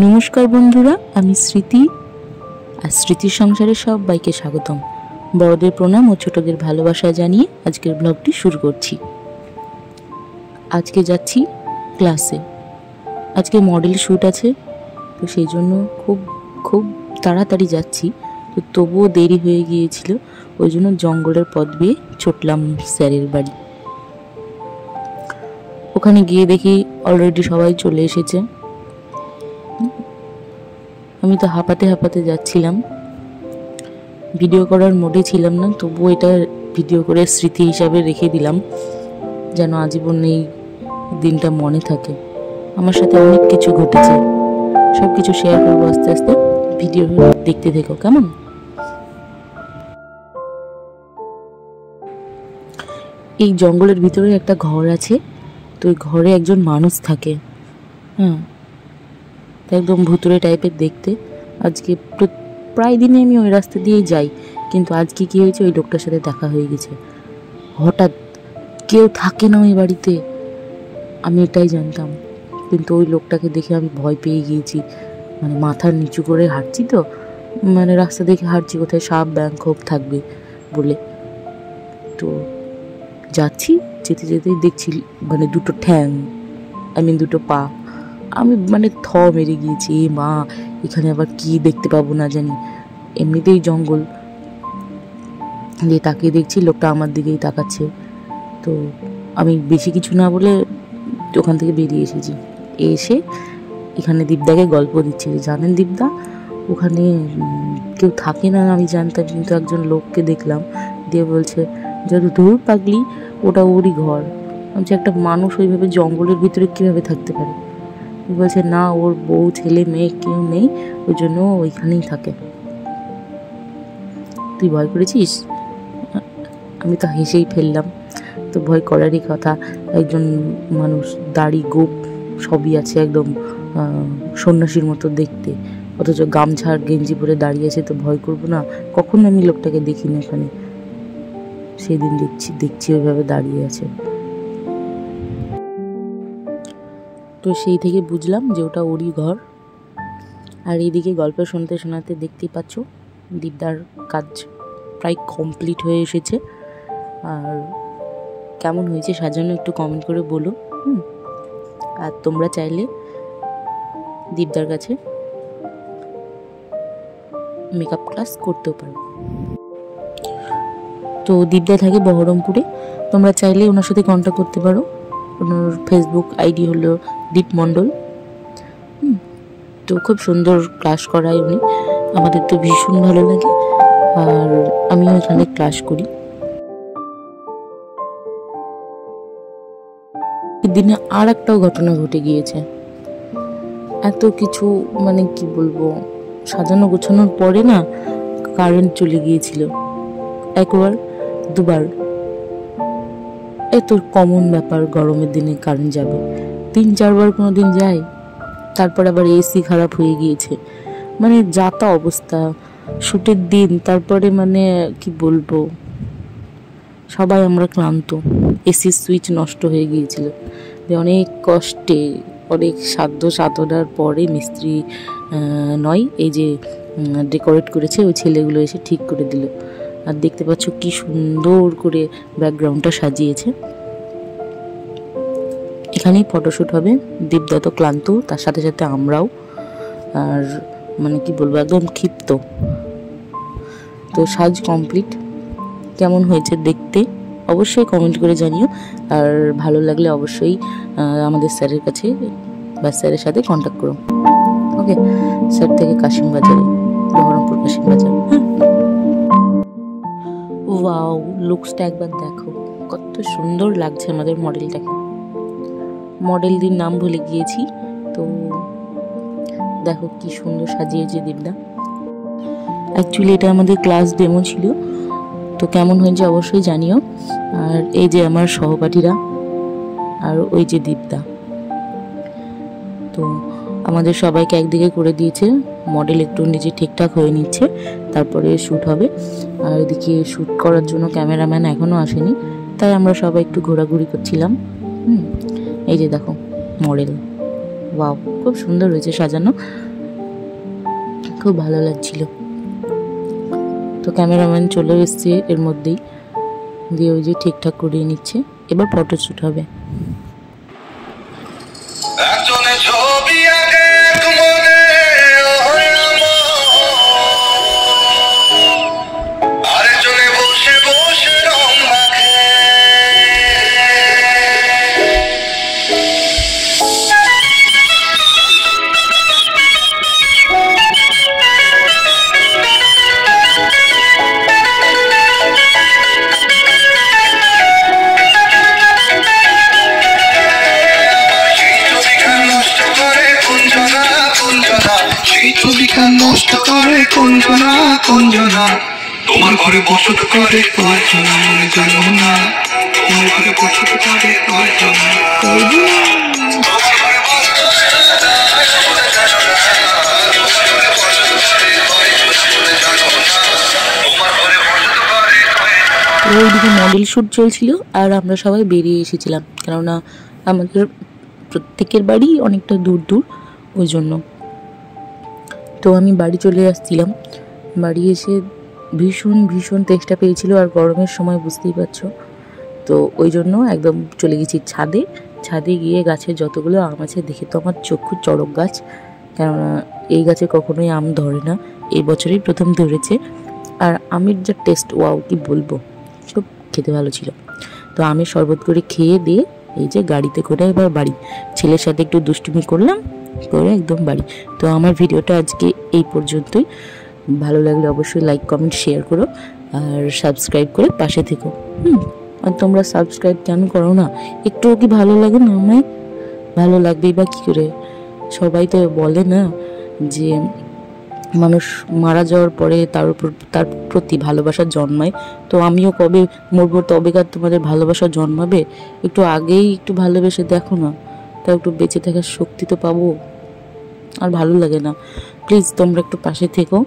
নমস্কার বন্ধুরা, আমি স্মৃতি। আর স্মৃতির সংসারে সবাইকে স্বাগতম। বড়দের প্রণাম ও ছোটদের ভালোবাসা জানিয়ে আজকের ব্লগটি শুরু করছি। আজকে যাচ্ছি ক্লাসে। আজকে মডেল শ্যুট আছে, তো সেই জন্য খুব তাড়াতাড়ি যাচ্ছি। তো তবুও দেরি হয়ে গিয়েছিল, ওই জন্য জঙ্গলের পথ বেয়ে ছুটলাম স্যারের বাড়ি। ওখানে গিয়ে দেখি অলরেডি সবাই চলে এসেছে। আমি তো হাঁপাতে হাঁপাতে যাচ্ছিলাম, ভিডিও করার মোডে ছিলাম না, তবুও এটা ভিডিও করে স্মৃতি হিসাবে রেখে দিলাম, যেন আজীবন এই দিনটা মনে থাকে। আমার সাথে অনেক কিছু ঘটেছে, সব কিছু শেয়ার করবো আস্তে আস্তে। ভিডিও দেখতে থেকো কেমন। এই জঙ্গলের ভিতরে একটা ঘর আছে, তো ওই ঘরে একজন মানুষ থাকে। একদম ভুতুড়ে টাইপের দেখতে। আজকে প্রায় দিনে আমি ওই রাস্তা দিয়েই যাই, কিন্তু আজকে কি হয়েছে, ওই লোকটার সাথে দেখা হয়ে গেছে। হঠাৎ কেউ থাকে না ওই বাড়িতে, আমি এটাই জানতাম, কিন্তু ওই লোকটাকে দেখে আমি ভয় পেয়ে গিয়েছি। মানে মাথার নিচু করে হাঁটছি, তো মানে রাস্তা দেখে হাঁটছি, কোথায় সাপ ব্যাঙ খোপ থাকবে বলে। তো যাচ্ছি, যেতে যেতেই দেখছি মানে দুটো ঠ্যাং, দুটো পা। আমি মানে মেরে গিয়েছি, এ মা, এখানে আবার কি দেখতে পাবো না জানি। এমনিতেই জঙ্গল দিয়ে তাকিয়ে দেখছি, লোকটা আমার দিকেই তাকাচ্ছে। তো আমি বেশি কিছু না বলে ওখান থেকে বেরিয়ে এসেছি। এসে এখানে দীপদাকে গল্প দিচ্ছে যে, জানেন দীপদা, ওখানে কেউ থাকে না আমি জানতাম, কিন্তু একজন লোককে দেখলাম। দিয়ে বলছে, যত দূর পাগলি, ওটা ওরই ঘর। আমি একটা মানুষ ওইভাবে জঙ্গলের ভিতরে কীভাবে থাকতে পারে? বলছে, না, ওর বউ ছেলে মেয়ে কেউ নেই, ওই জন্য ওইখানেই থাকে। তুই ভয় করেছিস? আমি তো হেসেই ফেললাম, তো ভয় করারই কথা। একজন মানুষ, দাড়ি গোপ সবই আছে, একদম সন্ন্যাসীর মতো দেখতে, অথচ গামছা আর গেঞ্জি পরে দাঁড়িয়ে আছে, তো ভয় করবো না? কখনো আমি লোকটাকে দেখিনি ওখানে, সেদিন দেখছি ওইভাবে দাঁড়িয়ে আছে। তো সেই থেকে বুঝলাম যে ওটা ওরই ঘর। আর এইদিকে গল্প শুনতে শোনাতে দেখতেই পাচ্ছ দীপদার কাজ প্রায় কমপ্লিট হয়ে এসেছে। আর কেমন হয়েছে সাজানো একটু কমেন্ট করে বলো। আর তোমরা চাইলে দীপদার কাছে মেকআপ ক্লাস করতেও পারো। তো দীপদা থাকে বহরমপুরে, তোমরা চাইলে ওনার সাথে কন্ট্যাক্ট করতে পারো। ওনার ফেসবুক আইডি হলো দীপ মণ্ডল। তো খুব সুন্দর ক্লাস করায় উনি, আমাদের তো ভীষণ ভালো লাগে। আর আমিও এখানে ক্লাস করি। এদিনে আর একটাও ঘটনা ঘটে গিয়েছে। এত কিছু মানে কি বলবো, সাজানো গোছানোর পরে না কারেন্ট চলে গিয়েছিল, একবার দুবার। এত কমন ব্যাপার, গরমের দিনে কারেন্ট যাবে, 3-4 বার কোনো দিন যায়। তারপর আবার এসি খারাপ হয়ে গিয়েছে, মানে যাতা অবস্থা। শুটের দিন, তারপরে মানে কি বলবো, সবাই আমরা ক্লান্ত। এসির সুইচ নষ্ট হয়ে গিয়েছিল, অনেক কষ্টে, অনেক সাধনার পরে মিস্ত্রি নয়, এই যে ডেকোরেট করেছে ওই ছেলেগুলো এসে ঠিক করে দিল। আর দেখতে পাচ্ছ কি সুন্দর করে ব্যাকগ্রাউন্ডটা সাজিয়েছে। এখানেই ফটোশ্যুট হবে। দীপদা তো ক্লান্ত, তার সাথে সাথে আমরাও। আর মানে কি বলবো, একদম ক্ষিপ্ত। তো সাজ কমপ্লিট। কেমন হয়েছে দেখতে অবশ্যই কমেন্ট করে জানিও। আর ভালো লাগলে অবশ্যই আমাদের স্যারের কাছে বা স্যারের সাথে কন্ট্যাক্ট করো। ওকে, স্যার থেকে কাশিমবাজারে, বহরমপুর কাশিমবাজার। ওয়াও, লুকসটা একবার দেখো, কত সুন্দর লাগছে আমাদের মডেলটাকে। মডেলটির নাম ভুলে গিয়েছি, তো দেখো কি সুন্দর সাজিয়েছে দীপদা। অ্যাকচুয়ালি এটা আমাদের ক্লাস ডেমো ছিল, তো কেমন হয়েছে অবশ্যই জানিও। আর এই যে আমার সহপাঠীরা, আর ওই যে দীপদা। তো আমাদের সবাইকে একদিকে করে দিয়েছে, মডেল একটু নিজে ঠিকঠাক হয়ে নিচ্ছে, তারপরে শ্যুট হবে। আর এদিকে শ্যুট করার জন্য ক্যামেরাম্যান এখনও আসেনি, তাই আমরা সবাই একটু ঘোরাঘুরি করছিলাম। এই যে দেখো মডেল, ওয়াও খুব সুন্দর হয়েছে সাজানো, খুব ভালো লাগছিল। তো ক্যামেরাম্যান চলে এসছে এর মধ্যেই, দিয়ে ওই যে ঠিকঠাক করিয়ে নিচ্ছে, এবার ফটোশ্যুট হবে। নষ্ট করে কুঞ্জনা কুঞ্জনা, তোমার ঘরে বসত করে কয়জনা, মনে জানো না তোমার ঘরে বসত করে কয়জনা। ওইদিকে মডেল শ্যুট চলছিল আর আমরা সবাই বেরিয়ে এসেছিলাম, কেননা আমাদের প্রত্যেকের বাড়ি অনেকটা দূর দূর, ওই জন্য। তো আমি বাড়ি চলে আসছিলাম, বাড়ি এসে ভীষণ ভীষণ তেষ্টা পেয়েছিল, আর গরমের সময় বুঝতেই পারছো, তো ওই জন্য একদম চলে গেছি ছাদে। ছাদে গিয়ে গাছের যতগুলো আম আছে দেখে তো আমার চক্ষু চড়ক গাছ, কেননা এই গাছে কখনোই আম ধরে না, এই বছরই প্রথম ধরেছে। আর আমের যা টেস্ট, ওয়াও কি বলবো, খুব খেতে ভালো ছিল। তো আমের শরবত করে খেয়ে দিয়ে এই যে গাড়িতে করে এবার বাড়ি, ছেলের সাথে একটু দুষ্টুমি করলাম, করে একদম বাড়ি। তো আমার ভিডিওটা আজকে এই পর্যন্তই। ভালো লাগলে অবশ্যই লাইক কমেন্ট শেয়ার করো, আর সাবস্ক্রাইব করে পাশে থেকো। আর তোমরা সাবস্ক্রাইব কেন করো না? একটুও কি ভালো লাগে না? আমায় ভালো লাগবেই বা কী করে? সবাই তো বলে না যে মানুষ মারা যাওয়ার পরে তার প্রতি ভালোবাসা জন্মায়, তো আমিও কবে মরবো তবেকার তোমাদের ভালোবাসা জন্মাবে। একটু আগেই একটু ভালোবেসে দেখো না, তাও একটু বেঁচে থাকার শক্তি তো পাবো। আর ভালো লাগে না? প্লিজ তোমরা একটু পাশে থেকো।